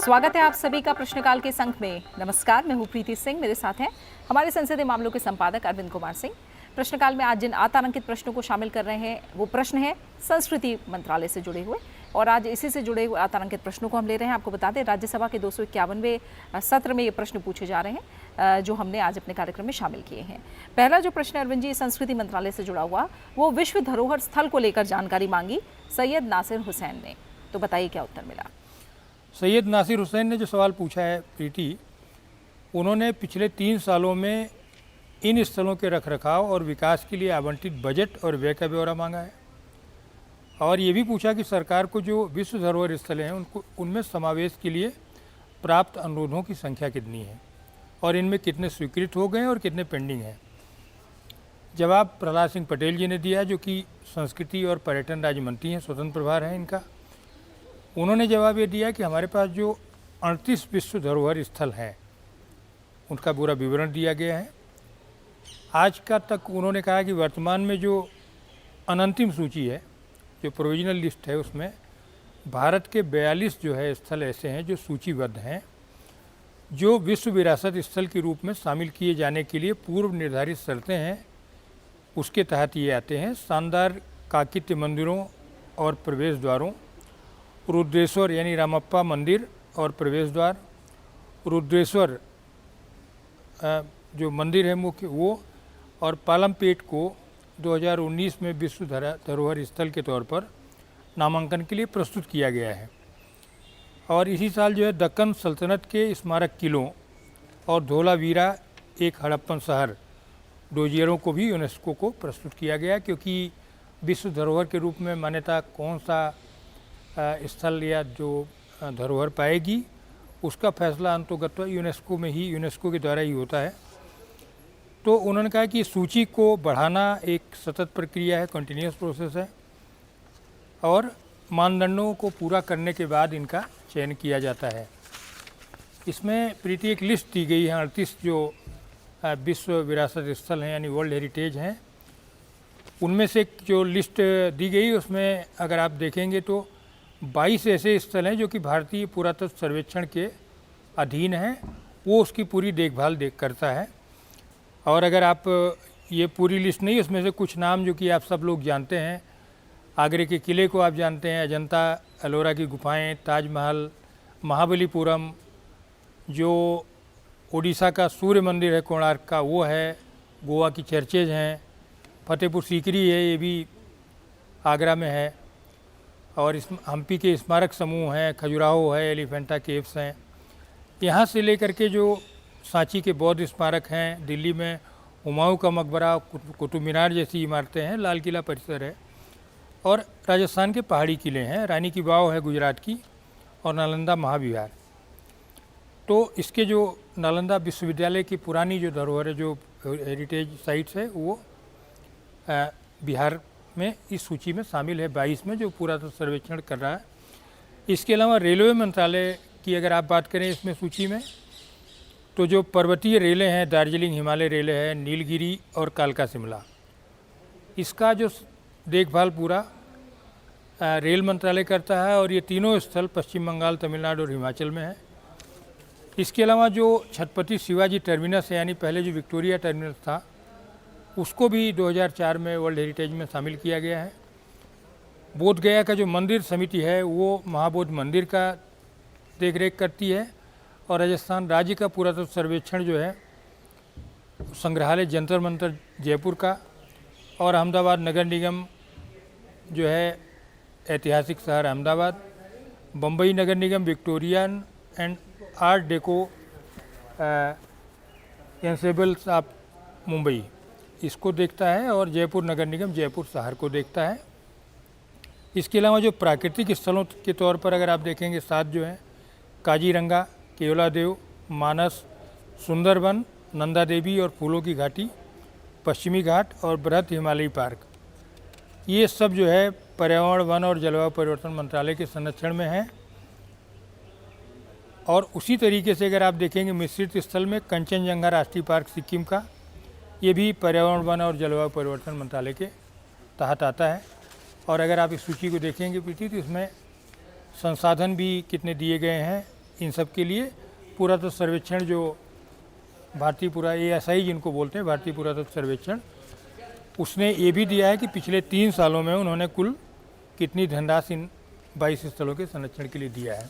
स्वागत है आप सभी का प्रश्नकाल के इस अंक में। नमस्कार, मैं हूं प्रीति सिंह, मेरे साथ हैं हमारे संसदीय मामलों के संपादक अरविंद कुमार सिंह। प्रश्नकाल में आज जिन अतारांकित प्रश्नों को शामिल कर रहे हैं वो प्रश्न है संस्कृति मंत्रालय से जुड़े हुए, और आज इसी से जुड़े हुए अतारांकित प्रश्नों को हम ले रहे हैं। आपको बता दें, राज्यसभा के 251वें सत्र में ये प्रश्न पूछे जा रहे हैं जो हमने आज अपने कार्यक्रम में शामिल किए हैं। पहला जो प्रश्न अरविंद जी संस्कृति मंत्रालय से जुड़ा हुआ, वो विश्व धरोहर स्थल को लेकर जानकारी मांगी सैयद नासिर हुसैन ने, तो बताइए क्या उत्तर मिला। सैयद नासिर हुसैन ने जो सवाल पूछा है प्रीति, उन्होंने पिछले 3 सालों में इन स्थलों के रखरखाव और विकास के लिए आवंटित बजट और व्यय का ब्यौरा मांगा है, और ये भी पूछा कि सरकार को जो विश्व धरोहर स्थल हैं उनको उनमें समावेश के लिए प्राप्त अनुरोधों की संख्या कितनी है और इनमें कितने स्वीकृत हो गए हैं और कितने पेंडिंग हैं। जवाब प्रहलाद सिंह पटेल जी ने दिया, जो कि संस्कृति और पर्यटन राज्य मंत्री हैं, स्वतंत्र प्रभार हैं इनका। उन्होंने जवाब ये दिया कि हमारे पास जो 38 विश्व धरोहर स्थल हैं उनका पूरा विवरण दिया गया है। आज का तक उन्होंने कहा कि वर्तमान में जो अनंतिम सूची है, जो प्रोविजनल लिस्ट है, उसमें भारत के 42 जो है स्थल ऐसे हैं जो सूचीबद्ध हैं, जो विश्व विरासत स्थल के रूप में शामिल किए जाने के लिए पूर्व निर्धारित शर्तें हैं। उसके तहत ये आते हैं: शानदार काकित्य मंदिरों और प्रवेश द्वारों, रुद्रेश्वर यानी रामप्पा मंदिर और प्रवेश द्वार, रुद्रेश्वर जो मंदिर है मुख्य वो, और पालमपेट को 2019 में विश्व धरोहर स्थल के तौर पर नामांकन के लिए प्रस्तुत किया गया है। और इसी साल जो है दक्कन सल्तनत के स्मारक किलों और धोलावीरा एक हड़प्पन शहर डोजियरों को भी यूनेस्को को प्रस्तुत किया गया, क्योंकि विश्व धरोहर के रूप में मान्यता कौन सा स्थल या जो धरोहर पाएगी उसका फैसला अंतोगत्वा यूनेस्को में ही, यूनेस्को के द्वारा ही होता है। तो उन्होंने कहा कि सूची को बढ़ाना एक सतत प्रक्रिया है, कंटिन्यूस प्रोसेस है, और मानदंडों को पूरा करने के बाद इनका चयन किया जाता है। इसमें प्रीति एक लिस्ट दी गई है, 38 जो विश्व विरासत स्थल हैं यानी वर्ल्ड हेरिटेज हैं, उनमें से जो लिस्ट दी गई उसमें अगर आप देखेंगे तो 22 ऐसे स्थल हैं जो कि भारतीय पुरातत्व सर्वेक्षण के अधीन हैं, वो उसकी पूरी देखभाल करता है। और अगर आप ये पूरी लिस्ट नहीं, उसमें से कुछ नाम जो कि आप सब लोग जानते हैं, आगरे के किले को आप जानते हैं, अजंता एलोरा की गुफाएं, ताजमहल, महाबलीपुरम, जो उड़ीसा का सूर्य मंदिर है कोणार्क का वो है, गोवा की चर्चेज हैं, फतेहपुर सीकरी है, ये भी आगरा में है, और इस हम्पी के स्मारक समूह हैं, खजुराहो है, एलिफेंटा केव्स हैं। यहाँ से लेकर के जो सांची के बौद्ध स्मारक हैं, दिल्ली में हुमायूं का मकबरा, कुतुब मीनार जैसी इमारतें हैं, लाल किला परिसर है, और राजस्थान के पहाड़ी किले हैं, रानी की वाव है गुजरात की, और नालंदा महाविहार। तो इसके जो नालंदा विश्वविद्यालय की पुरानी जो धरोहर है, जो हेरिटेज साइट्स है, वो बिहार में इस सूची में शामिल है, 22 में, जो पुरातत्व सर्वेक्षण कर रहा है। इसके अलावा रेलवे मंत्रालय की अगर आप बात करें इसमें सूची में, तो जो पर्वतीय रेलें हैं, दार्जिलिंग हिमालय रेलें हैं, नीलगिरी और कालका शिमला, इसका जो देखभाल पूरा रेल मंत्रालय करता है, और ये तीनों स्थल पश्चिम बंगाल, तमिलनाडु और हिमाचल में है। इसके अलावा जो छत्रपति शिवाजी टर्मिनस है, यानी पहले जो विक्टोरिया टर्मिनस था, उसको भी 2004 में वर्ल्ड हेरिटेज में शामिल किया गया है। बोध गया का जो मंदिर समिति है वो महाबोध मंदिर का देखरेख करती है, और राजस्थान राज्य का पुरातत्व सर्वेक्षण जो है संग्रहालय जंतर मंतर जयपुर का, और अहमदाबाद नगर निगम जो है ऐतिहासिक शहर अहमदाबाद, बम्बई नगर निगम Victorian and art deco ensembles of Mumbai इसको देखता है, और जयपुर नगर निगम जयपुर शहर को देखता है। इसके अलावा जो प्राकृतिक स्थलों के तौर पर अगर आप देखेंगे 7 जो हैं, काजीरंगा, केवलादेव, मानस, सुंदरबन, नंदा देवी और फूलों की घाटी, पश्चिमी घाट और बृहत हिमालयी पार्क, ये सब जो है पर्यावरण, वन और जलवायु परिवर्तन मंत्रालय के संरक्षण में है। और उसी तरीके से अगर आप देखेंगे मिश्रित स्थल में कंचनजंगा राष्ट्रीय पार्क सिक्किम का, ये भी पर्यावरण, वन और जलवायु परिवर्तन मंत्रालय के तहत आता है। और अगर आप इस सूची को देखेंगे प्रीति, तो इसमें संसाधन भी कितने दिए गए हैं, इन सब के लिए पुरातत्व सर्वेक्षण जो भारतीय ASI जिनको बोलते हैं, भारतीय पुरातत्व सर्वेक्षण, उसने ये भी दिया है कि पिछले 3 सालों में उन्होंने कुल कितनी धनराशि इन 22 स्थलों के संरक्षण के लिए दिया है।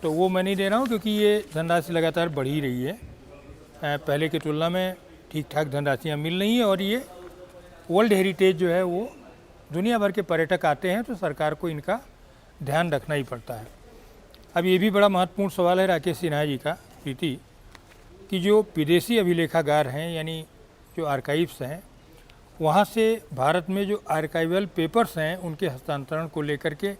तो वो मैं नहीं दे रहा हूँ क्योंकि ये धनराशि लगातार बढ़ ही रही है। पहले की तुलना में ठीक ठाक धनराशियाँ मिल रही हैं और ये वर्ल्ड हेरिटेज जो है वो दुनिया भर के पर्यटक आते हैं, तो सरकार को इनका ध्यान रखना ही पड़ता है। अब ये भी बड़ा महत्वपूर्ण सवाल है राकेश सिन्हा जी का, प्रीति, कि जो विदेशी अभिलेखागार हैं यानी जो आर्काइव्स हैं, वहाँ से भारत में जो आर्काइवल पेपर्स हैं उनके हस्तांतरण को लेकर के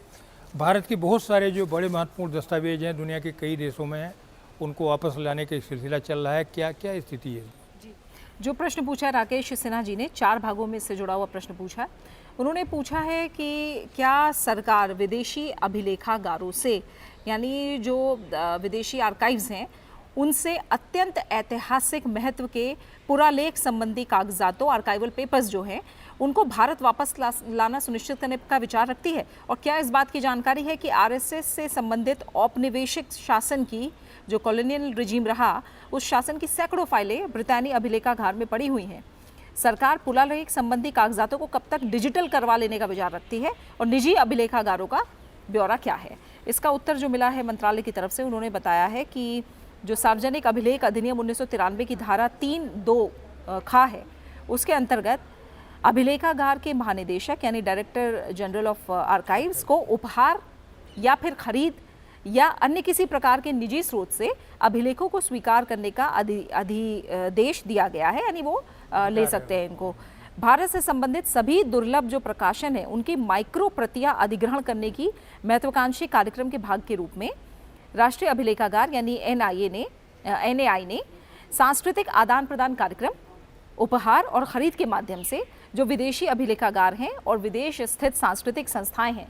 भारत के बहुत सारे जो बड़े महत्वपूर्ण दस्तावेज हैं दुनिया के कई देशों में हैं, उनको वापस लाने का एक सिलसिला चल रहा है। क्या क्या स्थिति है? जो प्रश्न पूछा है राकेश सिन्हा जी ने, 4 भागों में से जुड़ा हुआ प्रश्न पूछा है। उन्होंने पूछा है कि क्या सरकार विदेशी अभिलेखागारों से, यानी जो विदेशी आर्काइव्स हैं, उनसे अत्यंत ऐतिहासिक महत्व के पुरालेख संबंधी कागजातों, आर्काइवल पेपर्स जो हैं, उनको भारत वापस लाना सुनिश्चित करने का विचार रखती है? और क्या इस बात की जानकारी है कि आरएसएस से संबंधित औपनिवेशिक शासन की, जो कॉलोनियल रिजीम रहा, उस शासन की सैकड़ों फाइलें ब्रितानी अभिलेखागार में पड़ी हुई हैं? सरकार पुरालेख संबंधी कागजातों को कब तक डिजिटल करवा लेने का विचार रखती है और निजी अभिलेखागारों का ब्यौरा क्या है? इसका उत्तर जो मिला है मंत्रालय की तरफ से, उन्होंने बताया है कि जो सार्वजनिक अभिलेख अधिनियम 1993 की धारा 3(2) खा है, उसके अंतर्गत अभिलेखागार के महानिदेशक यानी डायरेक्टर जनरल ऑफ आर्काइव्स को उपहार या फिर खरीद या अन्य किसी प्रकार के निजी स्रोत से अभिलेखों को स्वीकार करने का अधिदेश दिया गया है, यानी वो ले सकते हैं इनको। भारत से संबंधित सभी दुर्लभ जो प्रकाशन है उनकी माइक्रो प्रतियां अधिग्रहण करने की महत्वाकांक्षी कार्यक्रम के भाग के रूप में राष्ट्रीय अभिलेखागार यानी NAI ने सांस्कृतिक आदान प्रदान कार्यक्रम, उपहार और खरीद के माध्यम से जो विदेशी अभिलेखागार हैं और विदेश स्थित सांस्कृतिक संस्थाएं हैं,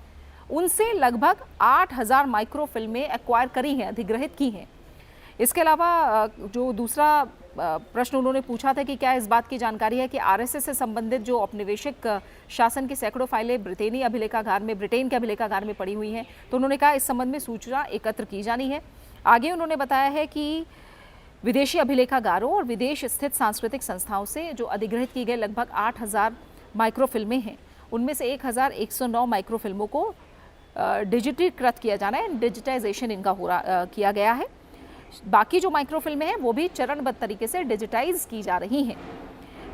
उनसे लगभग 8000 माइक्रो फिल्में एक्वायर करी हैं, अधिग्रहित की हैं। इसके अलावा जो दूसरा प्रश्न उन्होंने पूछा था कि क्या इस बात की जानकारी है कि आरएसएस से संबंधित जो औपनिवेशिक शासन की सैकड़ों फाइलें ब्रिटेन के अभिलेखागार में पड़ी हुई हैं, तो उन्होंने कहा इस संबंध में सूचना एकत्र की जानी है। आगे उन्होंने बताया है कि विदेशी अभिलेखागारों और विदेश स्थित सांस्कृतिक संस्थाओं से जो अधिग्रहित की गई लगभग 8000 माइक्रो फिल्में हैं, उनमें से 1109 माइक्रो फिल्मों को डिजिटीकृत किया जाना है, डिजिटाइजेशन इनका किया गया है। बाकी जो माइक्रो फिल्में हैं वो भी चरणबद्ध तरीके से डिजिटाइज की जा रही हैं।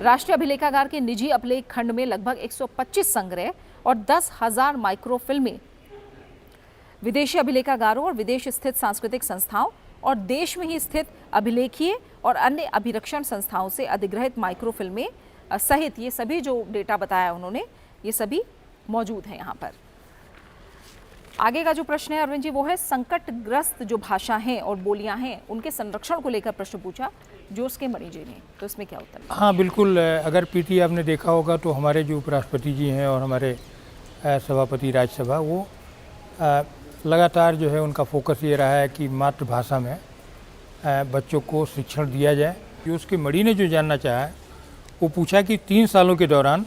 राष्ट्रीय अभिलेखागार के निजी अभिलेख खंड में लगभग 125 संग्रह और 10,000 माइक्रो फिल्में विदेशी अभिलेखागारों और विदेश स्थित सांस्कृतिक संस्थाओं और देश में ही स्थित अभिलेखीय और अन्य अभिरक्षण संस्थाओं से अधिग्रहित माइक्रो फिल्में सहित ये सभी जो डेटा बताया उन्होंने, ये सभी मौजूद हैं यहाँ पर। आगे का जो प्रश्न है अरविंद जी, वो है संकटग्रस्त जो भाषा हैं और बोलियां हैं उनके संरक्षण को लेकर प्रश्न पूछा जोश के मणि जी ने, तो इसमें क्या उत्तर? हाँ बिल्कुल, अगर प्रीति आपने देखा होगा तो हमारे जो उपराष्ट्रपति जी हैं और हमारे सभापति राज्यसभा, वो लगातार जो है उनका फोकस ये रहा है कि मातृभाषा में बच्चों को शिक्षण दिया जाए। जोश के मणि ने जो जानना चाहा है वो पूछा कि 3 सालों के दौरान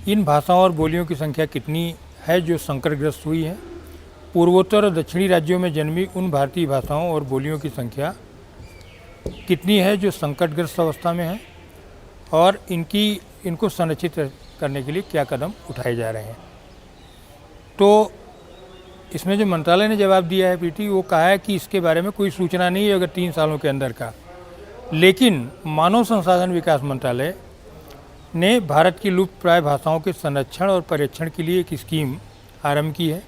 इन भाषाओं और बोलियों की संख्या कितनी है जो संकटग्रस्त हुई है, पूर्वोत्तर और दक्षिणी राज्यों में जन्मी उन भारतीय भाषाओं और बोलियों की संख्या कितनी है जो संकटग्रस्त अवस्था में है, और इनको संरक्षित करने के लिए क्या कदम उठाए जा रहे हैं। तो इसमें जो मंत्रालय ने जवाब दिया है प्रीति, वो कहा है कि इसके बारे में कोई सूचना नहीं है अगर 3 सालों के अंदर का, लेकिन मानव संसाधन विकास मंत्रालय ने भारत की लुप्त प्राय भाषाओं के संरक्षण और परिरक्षण के लिए एक स्कीम आरंभ की है।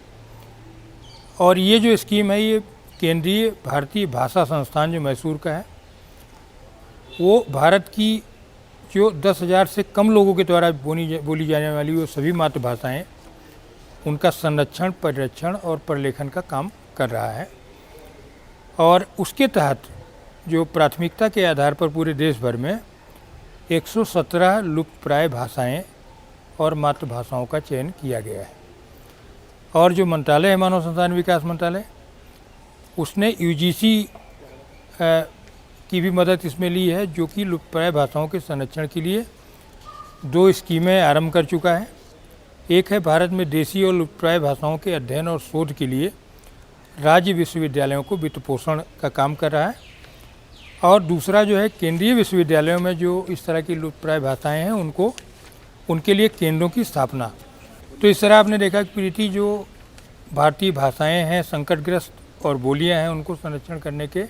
और ये जो स्कीम है ये केंद्रीय भारतीय भाषा संस्थान जो मैसूर का है, वो भारत की जो 10,000 से कम लोगों के द्वारा बोली जाने वाली वो सभी मातृभाषाएँ, उनका संरक्षण, परिरक्षण और प्रलेखन का काम कर रहा है। और उसके तहत जो प्राथमिकता के आधार पर पूरे देश भर में 117 लुप्त प्राय भाषाएँ और मातृभाषाओं का चयन किया गया है। और जो मंत्रालय है मानव संसाधन विकास मंत्रालय, उसने यूजीसी की भी मदद इसमें ली है, जो कि लुप्त प्राय भाषाओं के संरक्षण के लिए 2 स्कीमें आरंभ कर चुका है। एक है भारत में देशी और लुप्त प्राय भाषाओं के अध्ययन और शोध के लिए राज्य विश्वविद्यालयों को वित्त पोषण का काम कर रहा है। और दूसरा जो है केंद्रीय विश्वविद्यालयों में जो इस तरह की लुप्तप्राय भाषाएँ हैं उनके लिए केंद्रों की स्थापना। तो इस तरह आपने देखा कि प्रीति जो भारतीय भाषाएं हैं संकटग्रस्त और बोलियां हैं उनको संरक्षण करने के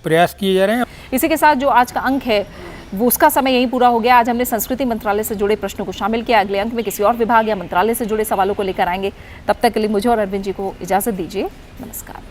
प्रयास किए जा रहे हैं। इसी के साथ जो आज का अंक है वो उसका समय यहीं पूरा हो गया। आज हमने संस्कृति मंत्रालय से जुड़े प्रश्नों को शामिल किया। अगले अंक में किसी और विभाग या मंत्रालय से जुड़े सवालों को लेकर आएंगे। तब तक के लिए मुझे और अरविंद जी को इजाजत दीजिए। नमस्कार।